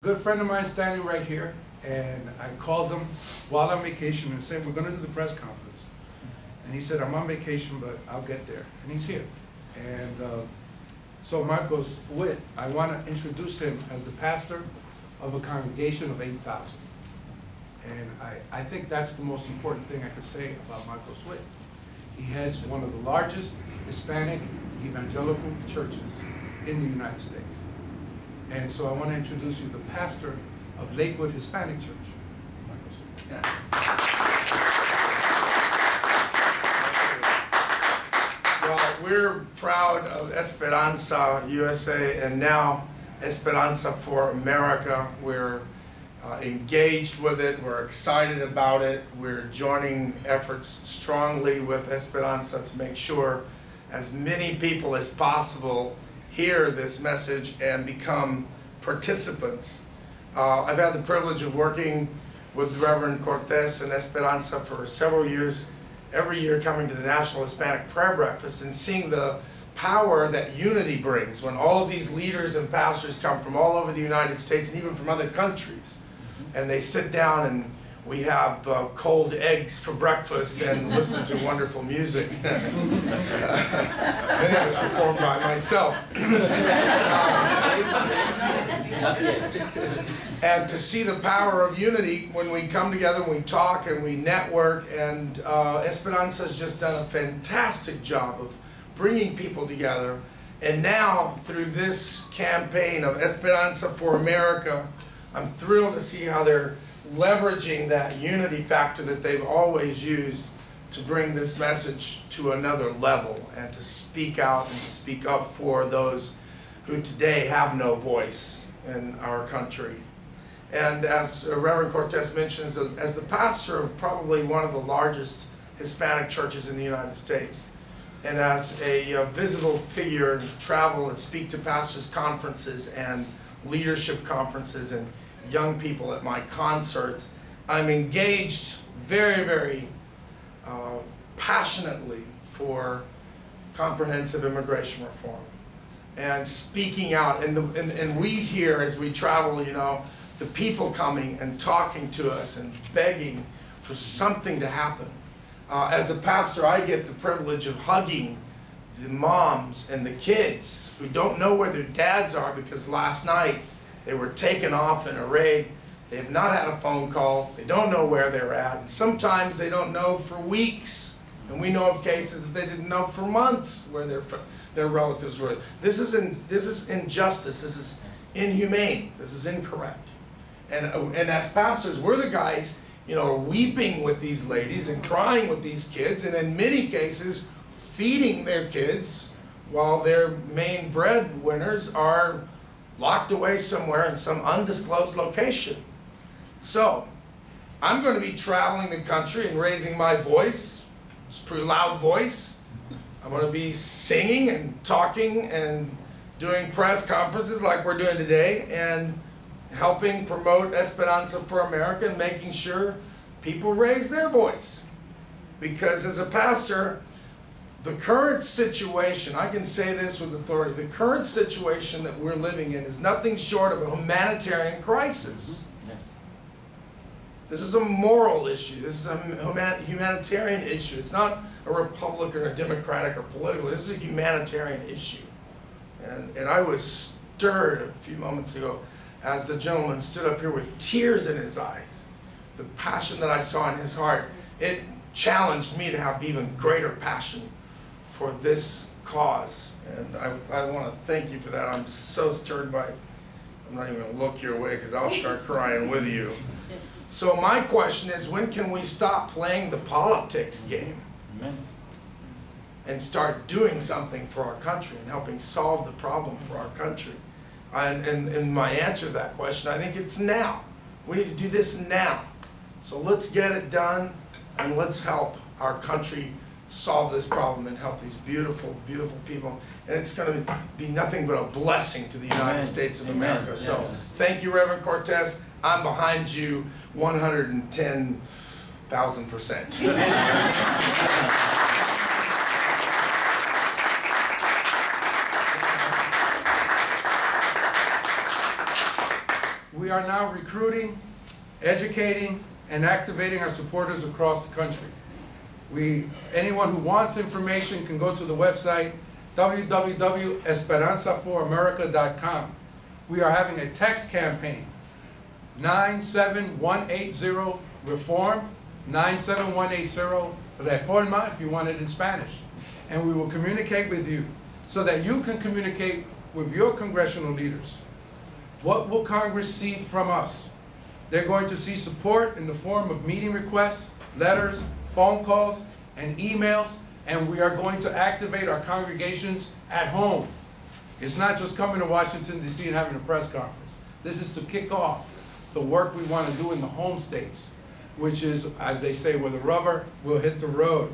Good friend of mine standing right here, and I called him while on vacation and said, we're gonna do the press conference. And he said, I'm on vacation, but I'll get there. And he's here. And so Marcos Witt, I wanna introduce him as the pastor of a congregation of 8,000. And I think that's the most important thing I could say about Marcos Witt. He heads one of the largest Hispanic evangelical churches in the United States. And so I want to introduce you the pastor of Lakewood Hispanic Church, Marcos Witt. Yeah. Well, we're proud of Esperanza USA and now Esperanza for America. We're engaged with it. We're excited about it. We're joining efforts strongly with Esperanza to make sure as many people as possible hear this message and become participants. I've had the privilege of working with Reverend Cortes and Esperanza for several years, every year coming to the National Hispanic Prayer Breakfast and seeing the power that unity brings when all of these leaders and pastors come from all over the United States and even from other countries. And they sit down and we have cold eggs for breakfast and listen to wonderful music. Many of it performed by myself. And to see the power of unity when we come together and we talk and we network, and Esperanza has just done a fantastic job of bringing people together. And now through this campaign of Esperanza for America, I'm thrilled to see how they're leveraging that unity factor that they've always used to bring this message to another level and to speak out and to speak up for those who today have no voice in our country. And as Reverend Cortes mentions, as the pastor of probably one of the largest Hispanic churches in the United States, and as a visible figure and travel and speak to pastors' conferences and leadership conferences and young people at my concerts, I'm engaged very, very passionately for comprehensive immigration reform and speaking out. And we hear as we travel, you know, the people coming and talking to us and begging for something to happen. As a pastor, I get the privilege of hugging the moms and the kids who don't know where their dads are because last night they were taken off in a raid. They have not had a phone call. They don't know where they're at. And sometimes they don't know for weeks. And we know of cases that they didn't know for months where their relatives were. This is injustice. This is inhumane. This is incorrect. And as pastors, we're the guys, you know, weeping with these ladies and crying with these kids, and in many cases feeding their kids while their main breadwinners are locked away somewhere in some undisclosed location. So, I'm going to be traveling the country and raising my voice. It's a pretty loud voice. I'm going to be singing and talking and doing press conferences like we're doing today and helping promote Esperanza for America and making sure people raise their voice. Because as a pastor, the current situation, I can say this with authority, the current situation that we're living in is nothing short of a humanitarian crisis. Yes. This is a moral issue. This is a humanitarian issue. It's not a Republican or Democratic or political. This is a humanitarian issue. And I was stirred a few moments ago as the gentleman stood up here with tears in his eyes. The passion that I saw in his heart, it challenged me to have even greater passion for this cause, and I want to thank you for that. I'm so stirred by it. I'm not even going to look your way because I'll start crying with you. So my question is, when can we stop playing the politics game? Amen. And start doing something for our country and helping solve the problem for our country? And my answer to that question, I think it's now. We need to do this now. So let's get it done, and let's help our country solve this problem and help these beautiful, beautiful people. And it's going to be nothing but a blessing to the United States of America. Yes. So thank you, Reverend Cortes. I'm behind you 110,000%. We we are now recruiting, educating, and activating our supporters across the country. Anyone who wants information can go to the website www.esperanzaforamerica.com. We are having a text campaign, 97180 reform, 97180 reforma if you want it in Spanish. And we will communicate with you so that you can communicate with your congressional leaders. What will Congress see from us? They're going to see support in the form of meeting requests, letters, phone calls, and emails, and we are going to activate our congregations at home. It's not just coming to Washington, D.C. and having a press conference. This is to kick off the work we want to do in the home states, which is, as they say, where the rubber will hit the road.